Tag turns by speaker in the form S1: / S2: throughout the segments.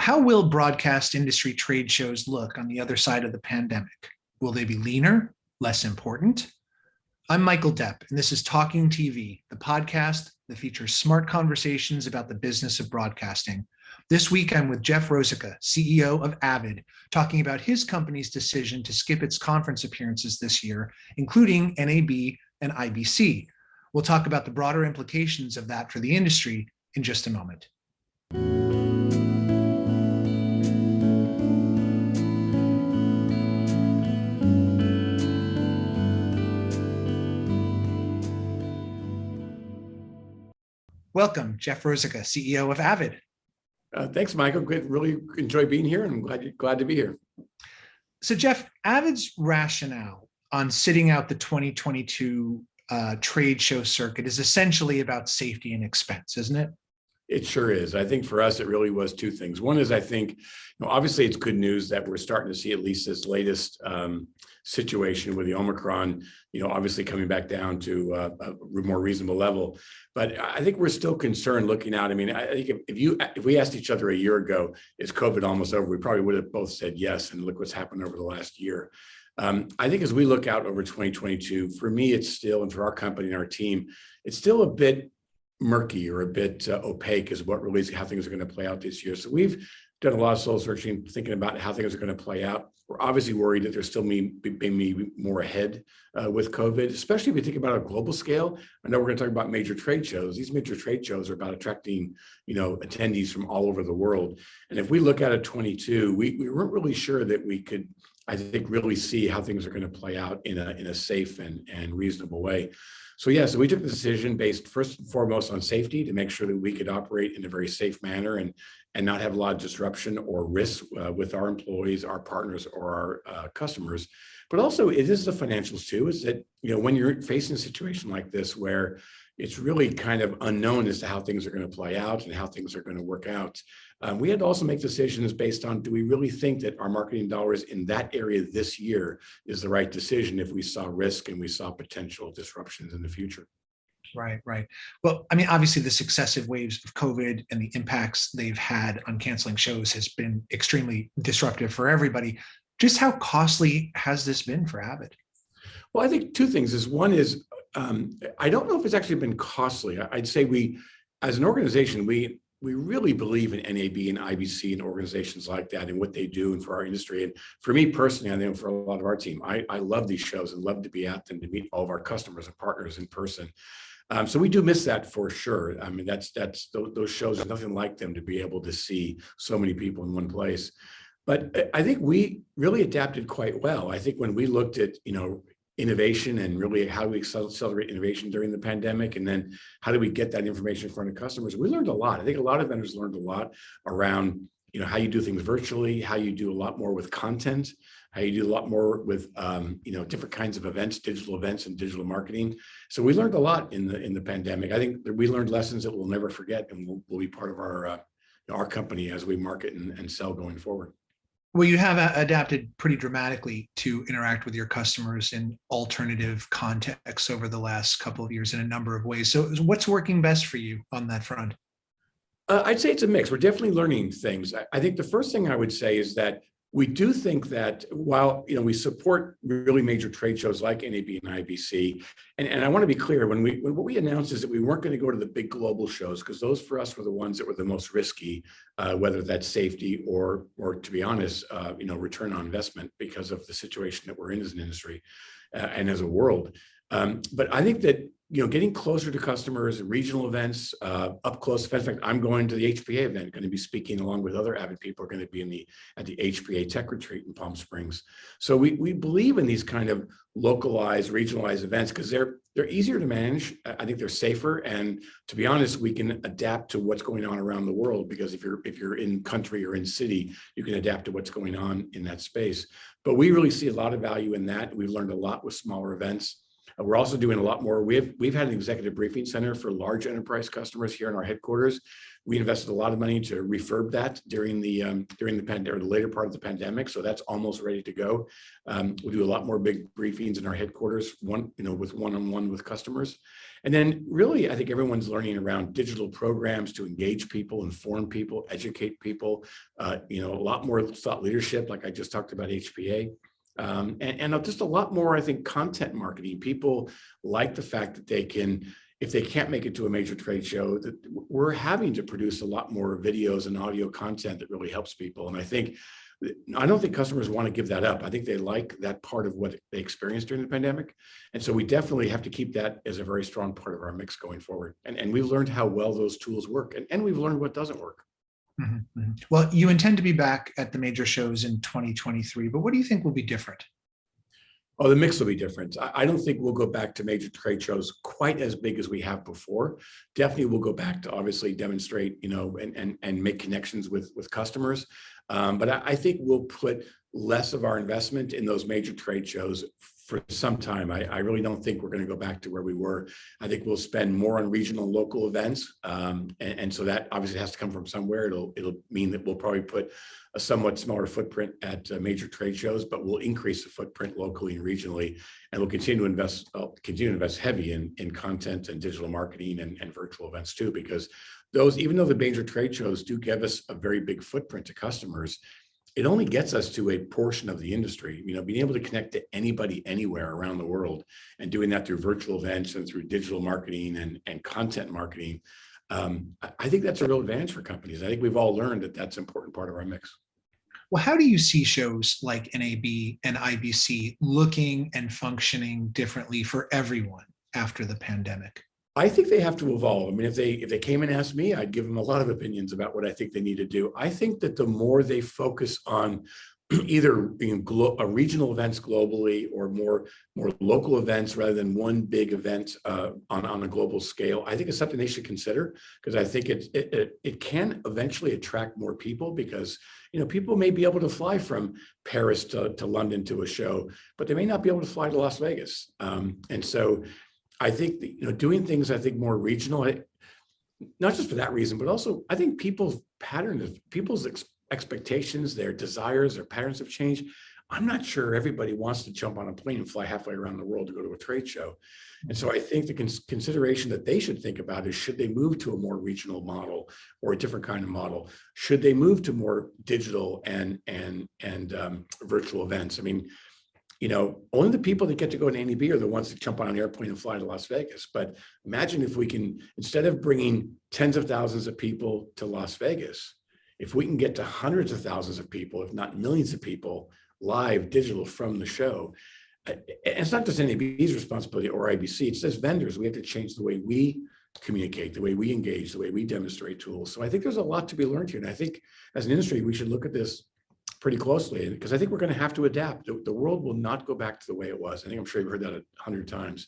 S1: How will broadcast industry trade shows look on the other side of the pandemic? Will they be leaner, less important? I'm Michael Depp, and this is Talking TV, the podcast that features smart conversations about the business of broadcasting. This week, I'm with Jeff Rosica, CEO of Avid, talking about his company's decision to skip its conference appearances this year, including NAB and IBC. We'll talk about the broader implications of that for the industry in just a moment. Welcome, Jeff Rosica, CEO of Avid.
S2: Thanks, Michael. Really enjoy being here, and I'm glad to be here.
S1: So, Jeff, Avid's rationale on sitting out the 2022 trade show circuit is essentially about safety and expense, isn't it?
S2: It sure is. I think for us, it really was two things. One is, I think, obviously it's good news that we're starting to see at least this latest situation with the Omicron, obviously coming back down to a more reasonable level. But I think we're still concerned looking out. I mean, I think if we asked each other a year ago, is COVID almost over? We probably would have both said yes. And look what's happened over the last year. I think as we look out over 2022, for me, it's still, and for our company and our team, it's still a bit murky or a bit opaque as what really how things are going to play out this year. So we've done a lot of soul searching, thinking about how things are going to play out. We're obviously worried that there's still maybe more ahead with COVID, especially if we think about a global scale. I know we're going to talk about major trade shows. These major trade shows are about attracting, attendees from all over the world. And if we look at it 22, we weren't really sure that we could, I think, really see how things are going to play out in a safe and reasonable way. So we took the decision based first and foremost on safety to make sure that we could operate in a very safe manner and not have a lot of disruption or risk with our employees, our partners, or our customers. But also it is the financials too, is that, when you're facing a situation like this where it's really kind of unknown as to how things are going to play out and how things are going to work out. We had to also make decisions based on, do we really think that our marketing dollars in that area this year is the right decision if we saw risk and we saw potential disruptions in the future?
S1: Right. Well, I mean, obviously the successive waves of COVID and the impacts they've had on canceling shows has been extremely disruptive for everybody. Just how costly has this been for Avid?
S2: Well, I think two things is one is, I don't know if it's actually been costly. I'd say we, as an organization, we really believe in NAB and IBC and organizations like that and what they do and for our industry. And for me personally, I know for a lot of our team, I love these shows and love to be at them, to meet all of our customers and partners in person. So we do miss that for sure. I mean, those shows are nothing like them, to be able to see so many people in one place. But I think we really adapted quite well. I think when we looked at, innovation and really how do we accelerate innovation during the pandemic, and then how do we get that information in front of customers, we learned a lot. I think a lot of vendors learned a lot around, how you do things virtually, how you do a lot more with content, how you do a lot more with, different kinds of events, digital events and digital marketing. So we learned a lot in the pandemic. I think that we learned lessons that we'll never forget and will be part of our company as we market and sell going forward.
S1: Well, you have adapted pretty dramatically to interact with your customers in alternative contexts over the last couple of years in a number of ways. So what's working best for you on that front?
S2: I'd say it's a mix. We're definitely learning things. I think the first thing I would say is that we do think that while we support really major trade shows like NAB and IBC, and I want to be clear, when what we announced is that we weren't going to go to the big global shows, because those for us were the ones that were the most risky, whether that's safety or to be honest, return on investment, because of the situation that we're in as an industry and as a world. But I think that getting closer to customers, regional events, up close events. In fact, I'm going to the HPA event, going to be speaking along with other Avid people, are going to be at the HPA Tech Retreat in Palm Springs. So we believe in these kind of localized, regionalized events because they're easier to manage. I think they're safer, and to be honest, we can adapt to what's going on around the world, because if you're in country or in city, you can adapt to what's going on in that space. But we really see a lot of value in that. We've learned a lot with smaller events. We're also doing a lot more. We've had an executive briefing center for large enterprise customers here in our headquarters. We invested a lot of money to refurb that during the pandemic, or the later part of the pandemic. So that's almost ready to go. We do a lot more big briefings in our headquarters, with one-on-one with customers. And then really, I think everyone's learning around digital programs to engage people, inform people, educate people, a lot more thought leadership, like I just talked about HPA. And just a lot more, I think, content marketing. People like the fact that they can, if they can't make it to a major trade show, that we're having to produce a lot more videos and audio content that really helps people. And I don't think customers want to give that up. I think they like that part of what they experienced during the pandemic. And so we definitely have to keep that as a very strong part of our mix going forward. And we've learned how well those tools work, and we've learned what doesn't work.
S1: Mm-hmm, mm-hmm. Well, you intend to be back at the major shows in 2023, but what do you think will be different?
S2: Oh, the mix will be different. I don't think we'll go back to major trade shows quite as big as we have before. Definitely we'll go back to obviously demonstrate, and make connections with customers. But I think we'll put less of our investment in those major trade shows for some time. I really don't think we're going to go back to where we were. I think we'll spend more on regional and local events. And so that obviously has to come from somewhere. It'll mean that we'll probably put a somewhat smaller footprint at major trade shows, but we'll increase the footprint locally and regionally. And we'll continue to invest heavy in content and digital marketing and virtual events too, because those, even though the major trade shows do give us a very big footprint to customers, it only gets us to a portion of the industry. Being able to connect to anybody anywhere around the world, and doing that through virtual events and through digital marketing and content marketing. I think that's a real advantage for companies. I think we've all learned that that's an important part of our mix.
S1: Well, how do you see shows like NAB and IBC looking and functioning differently for everyone after the pandemic?
S2: I think they have to evolve. I mean, if they came and asked me, I'd give them a lot of opinions about what I think they need to do. I think that the more they focus on either regional events globally, or more local events rather than one big event on a global scale, I think it's something they should consider, because I think it can eventually attract more people, because people may be able to fly from Paris to London to a show, but they may not be able to fly to Las Vegas. And so I think doing things, more regional, not just for that reason, but also I think people's patterns, people's expectations, their desires, their patterns have changed. I'm not sure everybody wants to jump on a plane and fly halfway around the world to go to a trade show. And so I think the consideration that they should think about is, should they move to a more regional model or a different kind of model? Should they move to more digital and virtual events? I mean, only the people that get to go to NAB are the ones that jump on an airplane and fly to Las Vegas. But imagine if we can, instead of bringing tens of thousands of people to Las Vegas, if we can get to hundreds of thousands of people, if not millions of people, live digital from the show. And it's not just NAB's responsibility or IBC, it's just vendors. We have to change the way we communicate, the way we engage, the way we demonstrate tools. So I think there's a lot to be learned here. And I think as an industry, we should look at this pretty closely, because I think we're going to have to adapt. The world will not go back to the way it was. I'm sure you've heard that 100 times,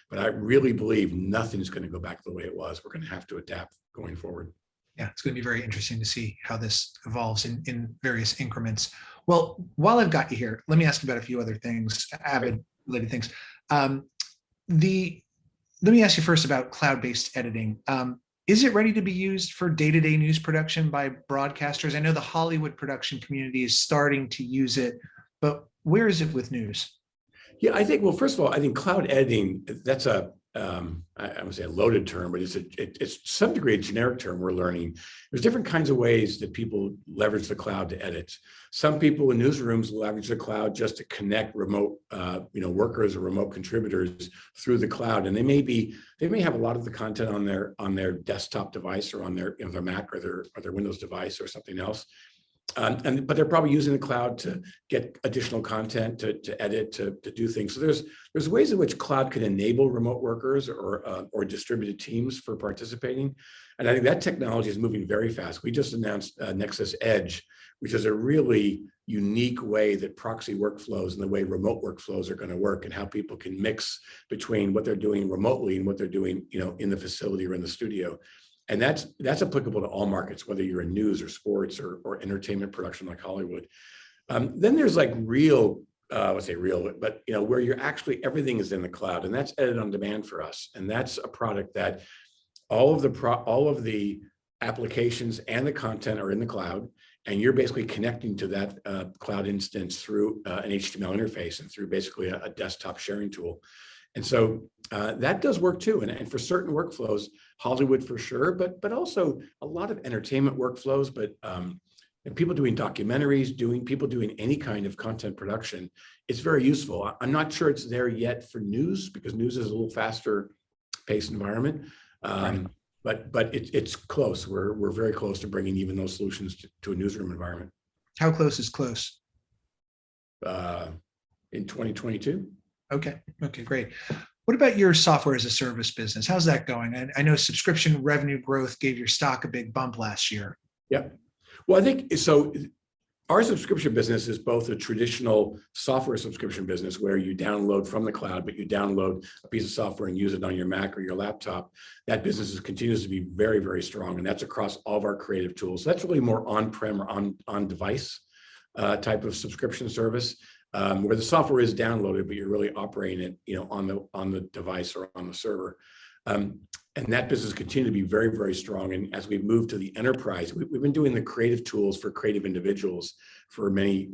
S2: but I really believe nothing's going to go back to the way it was. We're going to have to adapt going forward.
S1: Yeah, it's going to be very interesting to see how this evolves in various increments. Well, while I've got you here, let me ask you about a few other things, Avid related things. Let me ask you first about cloud-based editing. Is it ready to be used for day-to-day news production by broadcasters? I know the Hollywood production community is starting to use it, but where is it with news?
S2: Yeah, I think, well, first of all, I think cloud editing, that's I would say a loaded term, but it's to some degree a generic term we're learning. There's different kinds of ways that people leverage the cloud to edit. Some people in newsrooms leverage the cloud just to connect remote, workers or remote contributors through the cloud, and they may have a lot of the content on their desktop device or on their Mac or their Windows device or something else. But they're probably using the cloud to get additional content, to edit, to do things. So there's ways in which cloud can enable remote workers or distributed teams for participating. And I think that technology is moving very fast. We just announced Nexus Edge, which is a really unique way that proxy workflows and the way remote workflows are going to work, and how people can mix between what they're doing remotely and what they're doing, in the facility or in the studio. And that's applicable to all markets, whether you're in news or sports or entertainment production like Hollywood. Then there's like real let's say real, but where you're actually everything is in the cloud, and that's edit on demand for us. And that's a product that all of the applications and the content are in the cloud, and you're basically connecting to that cloud instance through an HTML interface and through basically a desktop sharing tool. And so that does work too. And for certain workflows, Hollywood for sure, but also a lot of entertainment workflows, but and people doing documentaries, people doing any kind of content production, it's very useful. I'm not sure it's there yet for news, because news is a little faster paced environment.
S1: Right.
S2: But it's close. We're very close to bringing even those solutions to a newsroom environment.
S1: How close is close?
S2: In 2022.
S1: Okay, great. What about your software as a service business? How's that going? I know subscription revenue growth gave your stock a big bump last year.
S2: Yeah. Well, I think so. Our subscription business is both a traditional software subscription business where you download from the cloud, but you download a piece of software and use it on your Mac or your laptop. That business continues to be very, very strong. And that's across all of our creative tools. So that's really more on-prem or on device type of subscription service, where the software is downloaded, but you're really operating it, on the device or on the server. And that business continued to be very, very strong. And as we move to the enterprise, we've been doing the creative tools for creative individuals for many,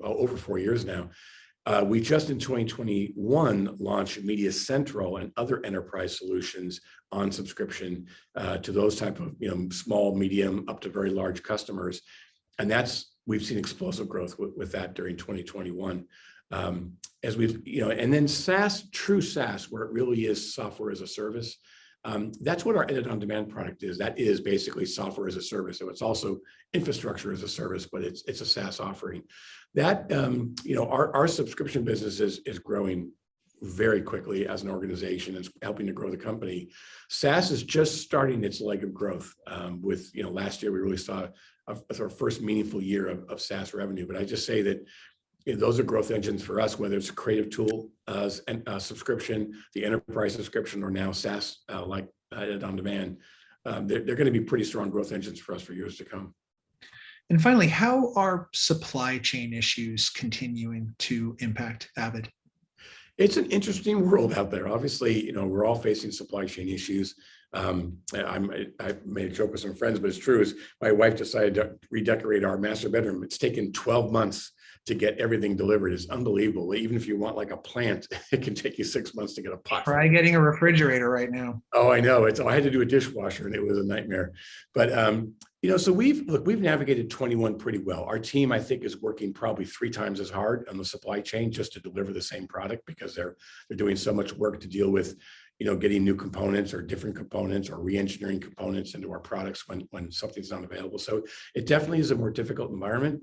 S2: over 4 years now. We just in 2021 launched Media Central and other enterprise solutions on subscription to those type of small, medium, up to very large customers. And we've seen explosive growth with that during 2021. As we've, and then SaaS, true SaaS, where it really is software as a service. That's what our edit on demand product is. That is basically software as a service. So it's also infrastructure as a service, but it's a SaaS offering. That, our subscription business is growing very quickly as an organization. It's helping to grow the company. SaaS is just starting its leg of growth. With, last year we really saw our first meaningful year of SaaS revenue. But I just say that those are growth engines for us, whether it's a creative tool subscription, the enterprise subscription, or now SaaS like Edit on Demand. They're going to be pretty strong growth engines for us for years to come.
S1: And finally, how are supply chain issues continuing to impact Avid?
S2: It's an interesting world out there. Obviously, we're all facing supply chain issues. I made a joke with some friends, but it's true. Is my wife decided to redecorate our master bedroom. It's taken 12 months to get everything delivered. It's unbelievable. Even if you want like a plant, it can take you 6 months to get a pot.
S1: Try getting a refrigerator right now.
S2: Oh, I know. I had to do a dishwasher and it was a nightmare. But so we've navigated 21 pretty well. Our team, I think, is working probably 3 times as hard on the supply chain just to deliver the same product, because they're doing so much work to deal with, getting new components or different components or re-engineering components into our products when something's not available. So it definitely is a more difficult environment.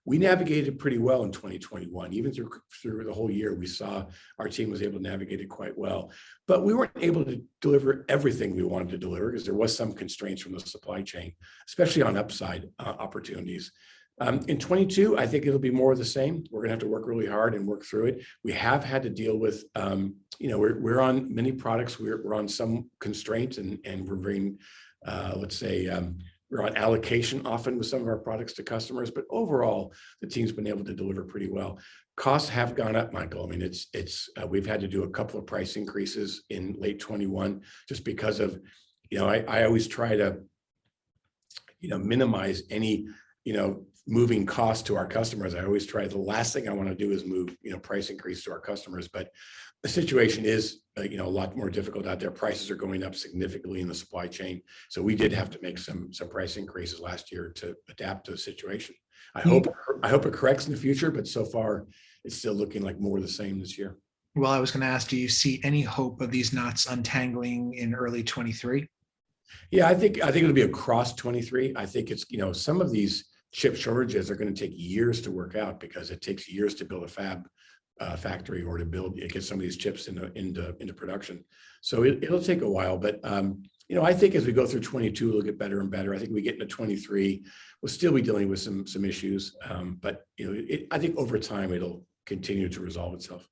S2: We navigated pretty well in 2021. Even through the whole year, we saw our team was able to navigate it quite well. But we weren't able to deliver everything we wanted to deliver because there was some constraints from the supply chain, especially on upside opportunities. In 22, I think it'll be more of the same. We're going to have to work really hard and work through it. We have had to deal with, we're on many products. We're on some constraints and we're bringing, we're on allocation often with some of our products to customers, but overall, the team's been able to deliver pretty well. Costs have gone up, Michael. I mean, we've had to do a couple of price increases in late 21 just because of, I always try to, minimize any, moving costs to our customers. I always try, the last thing I want to do is move, price increase to our customers, but the situation is, a lot more difficult out there. Prices are going up significantly in the supply chain. So we did have to make some price increases last year to adapt to the situation. I hope it corrects in the future, but so far it's still looking like more of the same this year.
S1: Well, I was going to ask, do you see any hope of these knots untangling in early 23?
S2: Yeah, I think it'll be across 23. I think it's, some of these chip shortages are going to take years to work out because it takes years to build a factory or to get some of these chips into production. So it'll take a while, but I think as we go through 22, it'll get better and better. I think we get into 23, we'll still be dealing with some issues, but I think over time it'll continue to resolve itself.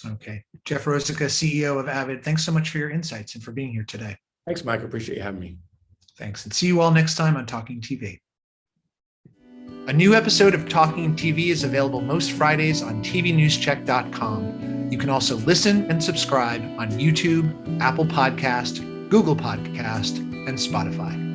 S1: Okay, Jeff Rosica, CEO of Avid. Thanks so much for your insights and for being here today.
S2: Thanks, Mike. I appreciate you having me.
S1: Thanks, and see you all next time on Talking TV. A new episode of Talking TV is available most Fridays on TVNewsCheck.com. You can also listen and subscribe on YouTube, Apple Podcast, Google Podcast, and Spotify.